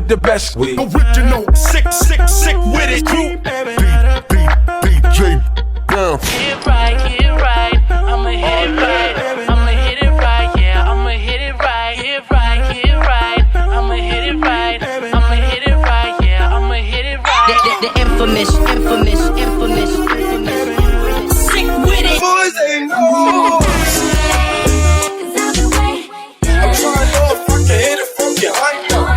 with the best. We original, sick with it. DJ Brown. Hit it right, I'ma hit it right. I'ma hit it right, yeah, I'ma hit it right. Hit it right, I'ma hit it right. I'ma hit it right, yeah, I'ma hit it right. The infamous. Sick with it. Boys ain't no. I'm trying to know if I can hit it from behind though.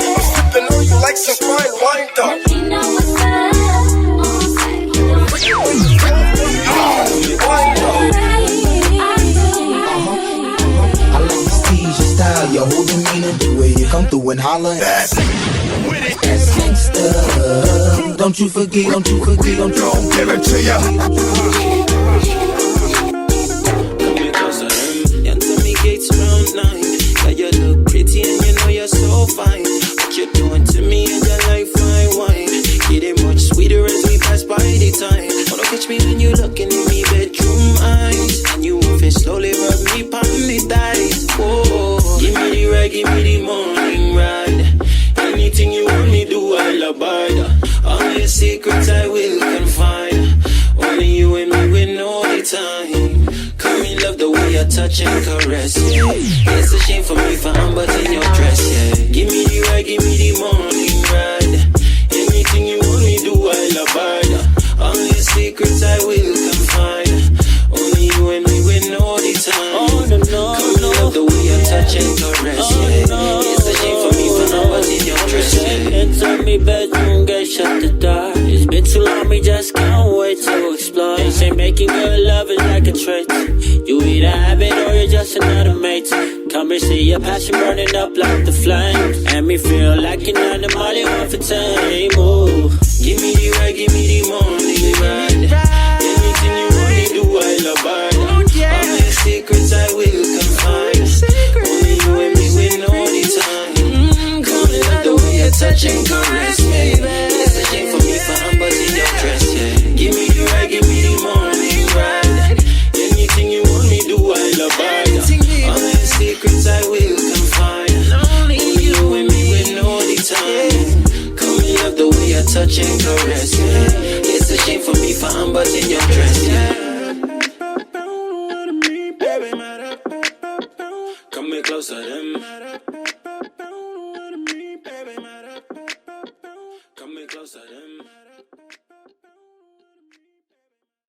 I'm sipping on you like some fine wine though. I like to tease your style, your whole demeanor, the way you come through and holler. That's with it. That's gangsta. Don't you forget, don't Give it to ya. Coming closer, you tell me gates around 9. Yeah, you look pretty and you know you're so fine. What you doing to me and your life fine wine. Getting much sweeter as we pass by the time. Wanna catch me when you looking in me bedroom eyes. And you move it slowly, rub me pon me thighs. Whoa, give me the ride, give me the morning ride. Anything you want me do, I'll abide. All your secrets I will confide. Only you and me will know the time. Come in love the way you touch and caress, yeah. It's a shame for me for I'm but in your dress, yeah. Give me the ride, give me the morning ride. Anything you want me do, I'll abide. All your secrets I will confide. Only you and me will know the time. Oh, no, no, come in love the way you touch and caress, yeah. No. It's a shame for me for I'm but in your dress, yeah. Enter me bedroom, girl, shut the door. It's been too long, me just can't wait to explore. They say making good love is like a trait. You either have it or you're just another mate. Come and see your passion burning up like the flames. And me feel like an animal, you want for time. Ooh. Give me the ride, give me the morning ride. Anything you want me do, I'll abide. All your secrets I will confide. Only you and me will know the time. Come and love the way you touch and caress me. It's a shame for me for I'm but in your dress, yeah. Give me the ride, give me the morning ride. Anything you want me do, I'll abide. All your secrets I will confide. Only you and me will know the time. Come and love the way you touch and caress, yeah. It's a shame for me for I'm but in your dress, yeah. Come here closer, them. Come here closer, them.